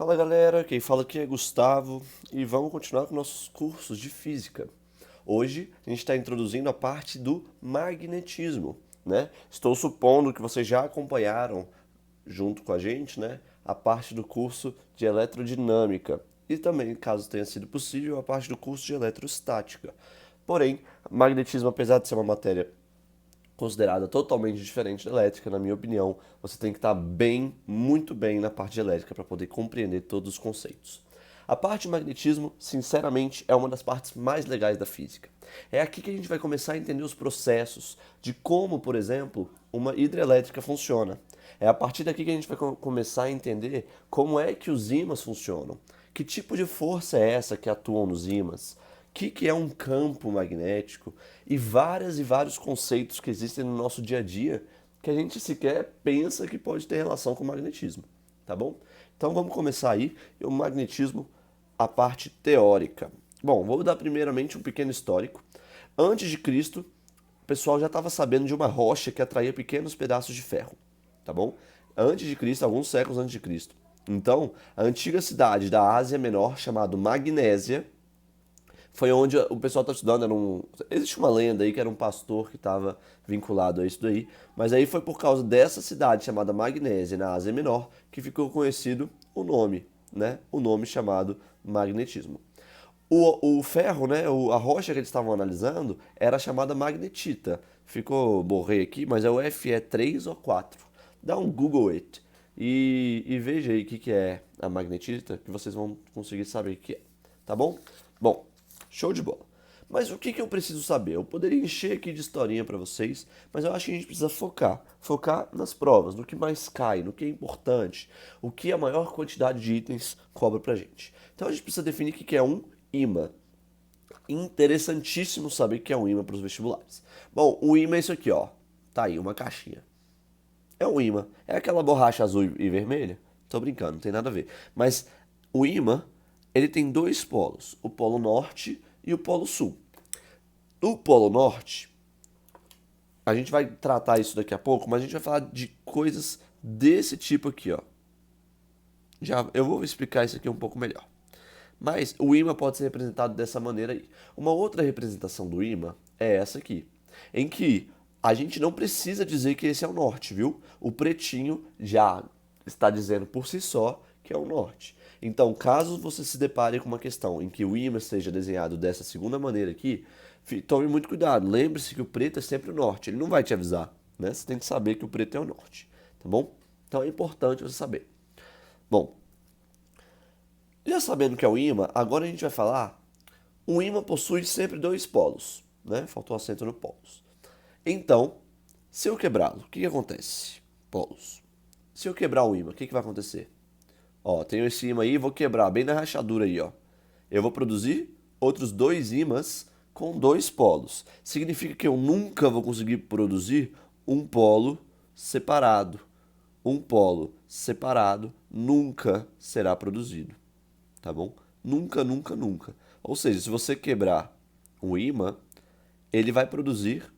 Fala galera, quem fala aqui é Gustavo e vamos continuar com nossos cursos de física. Hoje a gente está introduzindo a parte do magnetismo, né? Estou supondo que vocês já acompanharam junto com a gente, né, a parte do curso de eletrodinâmica e também, caso tenha sido possível, a parte do curso de eletrostática. Porém, magnetismo, apesar de ser uma matéria considerada totalmente diferente da elétrica, na minha opinião, você tem que estar bem, muito bem na parte de elétrica para poder compreender todos os conceitos. A parte de magnetismo, sinceramente, é uma das partes mais legais da física. É aqui que a gente vai começar a entender os processos de como, por exemplo, uma hidrelétrica funciona. É a partir daqui que a gente vai começar a entender como é que os ímãs funcionam. Que tipo de força é essa que atua nos ímãs? Que é um campo magnético e vários conceitos que existem no nosso dia a dia que a gente sequer pensa que pode ter relação com o magnetismo, tá bom? Então vamos começar aí, o magnetismo, a parte teórica. Bom, vou dar primeiramente um pequeno histórico. Antes de Cristo, o pessoal já estava sabendo de uma rocha que atraía pequenos pedaços de ferro, tá bom? Antes de Cristo, alguns séculos antes de Cristo. Então, a antiga cidade da Ásia Menor, chamada Magnésia, foi onde o pessoal está estudando. Existe uma lenda aí que era um pastor que estava vinculado a isso daí, mas aí foi por causa dessa cidade chamada Magnésia, na Ásia Menor, que ficou conhecido o nome, né? O nome chamado magnetismo. O ferro, né? A rocha que eles estavam analisando era chamada magnetita. Ficou borrei aqui, mas é o Fe3 ou 4. Dá um Google it e veja aí o que é a magnetita, que vocês vão conseguir saber o que é, tá bom? Bom, show de bola. Mas o que eu preciso saber? Eu poderia encher aqui de historinha para vocês, mas eu acho que a gente precisa focar. Focar nas provas, no que mais cai, no que é importante, o que a maior quantidade de itens cobra pra gente. Então a gente precisa definir o que é um ímã. Interessantíssimo saber o que é um ímã para os vestibulares. Bom, o ímã é isso aqui, ó. Tá aí, uma caixinha. É um ímã. É aquela borracha azul e vermelha? Tô brincando, não tem nada a ver. Mas o ímã, ele tem dois polos, o polo norte e o polo sul. O polo norte, a gente vai tratar isso daqui a pouco, mas a gente vai falar de coisas desse tipo aqui, ó. Já eu vou explicar isso aqui um pouco melhor. Mas o ímã pode ser representado dessa maneira aí. Uma outra representação do ímã é essa aqui, em que a gente não precisa dizer que esse é o norte, viu? O pretinho já está dizendo por si só que é o norte. Então, caso você se depare com uma questão em que o ímã seja desenhado dessa segunda maneira aqui, tome muito cuidado. Lembre-se que o preto é sempre o norte. Ele não vai te avisar, né? Você tem que saber que o preto é o norte, tá bom? Então é importante você saber. Bom, já sabendo que é o ímã, agora a gente vai falar. Um ímã possui sempre dois polos, né? Faltou acento no polos. Então, se eu quebrá-lo, o que acontece? Polos. Se eu quebrar o ímã, o que vai acontecer? Ó, tenho esse ímã aí, vou quebrar bem na rachadura aí, ó. Eu vou produzir outros dois ímãs com dois polos. Significa que eu nunca vou conseguir produzir um polo separado. Um polo separado nunca será produzido, tá bom? Nunca, nunca, nunca. Ou seja, se você quebrar um ímã, ele vai produzir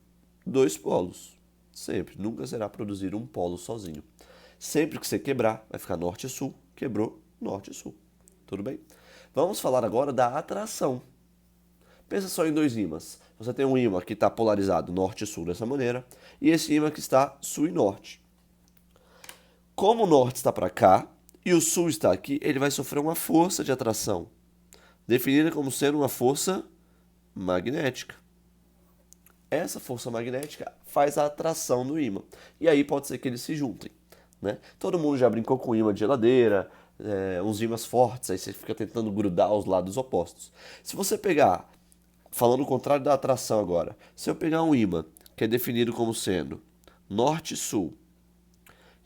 dois polos. Sempre. Nunca será produzir um polo sozinho. Sempre que você quebrar, vai ficar norte e sul. Quebrou, norte e sul. Tudo bem? Vamos falar agora da atração. Pensa só em dois ímãs. Você tem um ímã que está polarizado norte e sul dessa maneira, e esse ímã que está sul e norte. Como o norte está para cá e o sul está aqui, ele vai sofrer uma força de atração, definida como sendo uma força magnética. Essa força magnética faz a atração do ímã. E aí pode ser que eles se juntem, né? Todo mundo já brincou com ímã de geladeira, uns ímãs fortes, aí você fica tentando grudar os lados opostos. Se você pegar, falando o contrário da atração agora, se eu pegar um ímã que é definido como sendo norte e sul,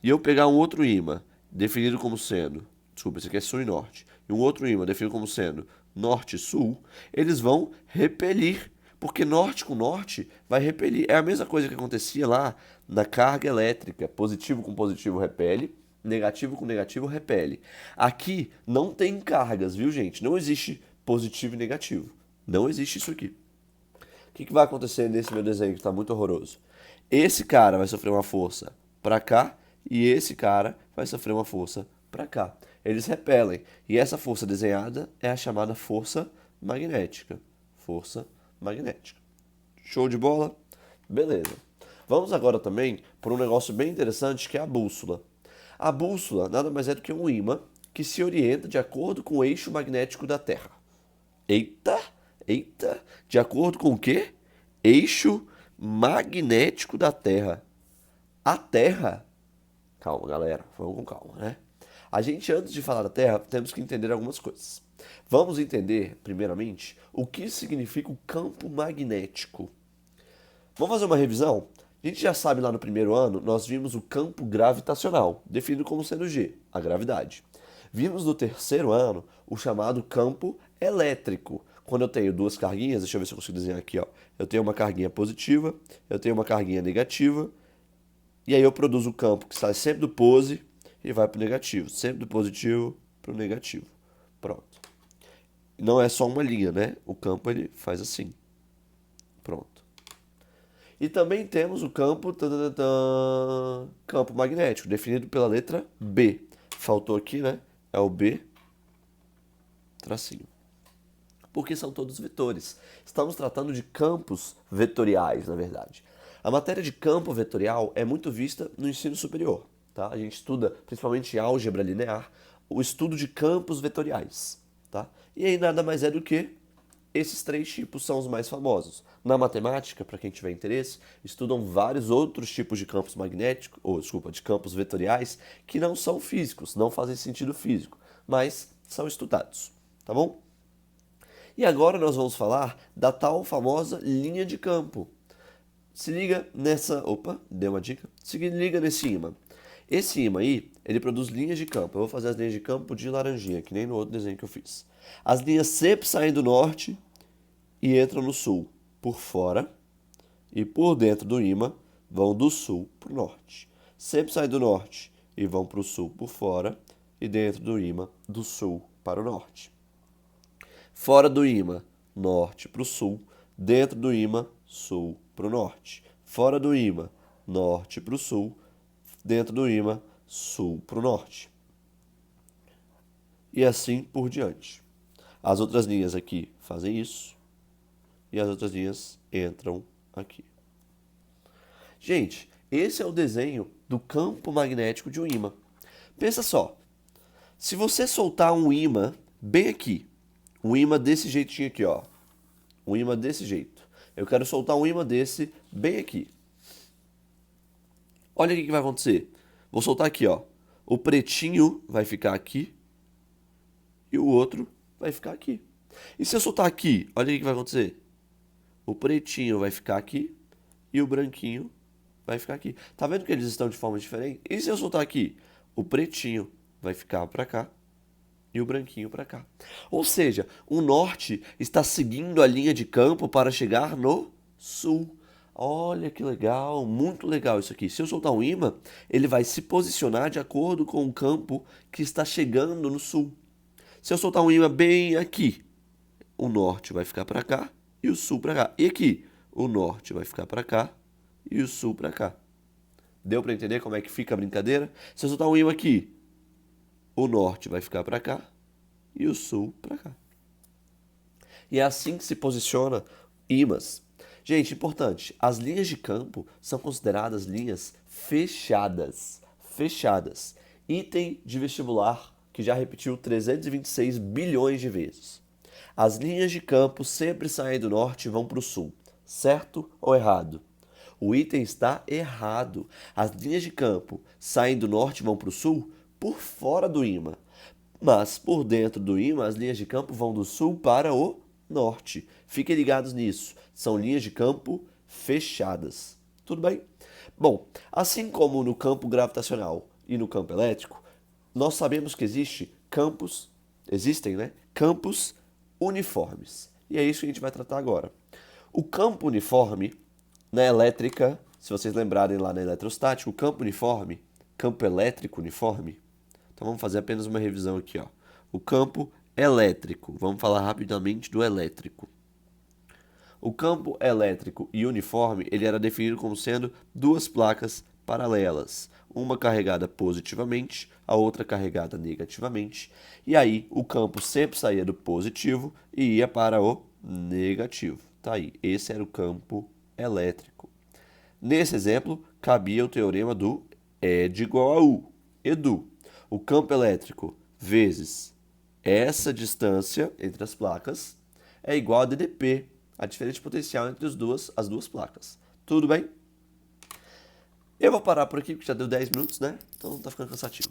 e eu pegar um outro ímã definido como sendo, desculpa, esse aqui é sul e norte, e um outro ímã definido como sendo norte e sul, eles vão repelir, porque norte com norte vai repelir. É a mesma coisa que acontecia lá na carga elétrica, positivo com positivo repele, negativo com negativo repele. Aqui não tem cargas, viu, gente? Não existe positivo e negativo. Não existe isso aqui. O que vai acontecer nesse meu desenho que está muito horroroso? Esse cara vai sofrer uma força para cá e esse cara vai sofrer uma força para cá. Eles repelem. E essa força desenhada é a chamada força magnética. Força magnética. Show de bola? Beleza. Vamos agora também por um negócio bem interessante que é a bússola. A bússola nada mais é do que um ímã que se orienta de acordo com o eixo magnético da Terra. Eita, eita, de acordo com o quê? Eixo magnético da Terra. A Terra. Calma, galera, vamos com calma, né? A gente, antes de falar da Terra, temos que entender algumas coisas. Vamos entender, primeiramente, o que significa o campo magnético. Vamos fazer uma revisão? A gente já sabe lá no primeiro ano, nós vimos o campo gravitacional, definido como sendo G, a gravidade. Vimos no terceiro ano o chamado campo elétrico. Quando eu tenho duas carguinhas, deixa eu ver se eu consigo desenhar aqui, ó. Eu tenho uma carguinha positiva, eu tenho uma carguinha negativa, e aí eu produzo o campo que sai sempre do pose e vai para o negativo, sempre do positivo para o negativo. Pronto. Não é só uma linha, né? O campo ele faz assim. Pronto. E também temos o campo, campo magnético, definido pela letra B. Faltou aqui, né? É o B, tracinho. Porque são todos vetores. Estamos tratando de campos vetoriais, na verdade. A matéria de campo vetorial é muito vista no ensino superior. Tá? A gente estuda, principalmente em álgebra linear, o estudo de campos vetoriais. Tá? E aí nada mais é do que esses três tipos são os mais famosos. Na matemática, para quem tiver interesse, estudam vários outros tipos de campos magnéticos, de campos vetoriais, que não são físicos, não fazem sentido físico, mas são estudados, tá bom? E agora nós vamos falar da tal famosa linha de campo. Se liga nessa... Opa, deu uma dica. Se liga nesse ímã. Esse ímã aí, ele produz linhas de campo. Eu vou fazer as linhas de campo de laranjinha, que nem no outro desenho que eu fiz. As linhas sempre saem do norte e entram no sul por fora. E por dentro do ímã vão do sul para o norte. Sempre saem do norte e vão para o sul por fora. E dentro do ímã, do sul para o norte. Fora do ímã, norte para o sul. Dentro do ímã, sul para o norte. Fora do ímã, norte para o sul. Dentro do ímã, sul para o norte. E assim por diante. As outras linhas aqui fazem isso. E as outras linhas entram aqui. Gente, esse é o desenho do campo magnético de um ímã. Pensa só. Se você soltar um ímã bem aqui, um ímã desse jeitinho aqui, ó. Um ímã desse jeito. Eu quero soltar um ímã desse bem aqui. Olha o que vai acontecer. Vou soltar aqui, ó. O pretinho vai ficar aqui e o outro vai ficar aqui. E se eu soltar aqui, olha o que vai acontecer. O pretinho vai ficar aqui e o branquinho vai ficar aqui. Tá vendo que eles estão de forma diferente? E se eu soltar aqui, o pretinho vai ficar para cá e o branquinho para cá. Ou seja, o norte está seguindo a linha de campo para chegar no sul. Olha que legal, muito legal isso aqui. Se eu soltar um ímã, ele vai se posicionar de acordo com o campo que está chegando no sul. Se eu soltar um ímã bem aqui, o norte vai ficar para cá e o sul para cá. E aqui, o norte vai ficar para cá e o sul para cá. Deu para entender como é que fica a brincadeira? Se eu soltar um ímã aqui, o norte vai ficar para cá e o sul para cá. E é assim que se posiciona ímãs. Gente, importante, as linhas de campo são consideradas linhas fechadas. Fechadas. Item de vestibular que já repetiu 326 bilhões de vezes. As linhas de campo sempre saem do norte e vão para o sul. Certo ou errado? O item está errado. As linhas de campo saem do norte e vão para o sul por fora do ímã. Mas por dentro do ímã, as linhas de campo vão do sul para o norte. Fiquem ligados nisso. São linhas de campo fechadas. Tudo bem? Bom, assim como no campo gravitacional e no campo elétrico, nós sabemos que existem, né? Campos uniformes. E é isso que a gente vai tratar agora. O campo uniforme na elétrica, se vocês lembrarem lá na eletrostática, o campo uniforme, campo elétrico uniforme. Então vamos fazer apenas uma revisão aqui, ó. O campo elétrico. Vamos falar rapidamente do elétrico. O campo elétrico e uniforme, ele era definido como sendo duas placas paralelas, uma carregada positivamente, a outra carregada negativamente, e aí o campo sempre saía do positivo e ia para o negativo. Tá aí, esse era o campo elétrico. Nesse exemplo, cabia o teorema do E de igual a U. Edu, o campo elétrico vezes essa distância entre as placas é igual a DDP, a diferença de potencial entre as duas placas. Tudo bem? Eu vou parar por aqui, porque já deu 10 minutos, né? Então tá ficando cansativo.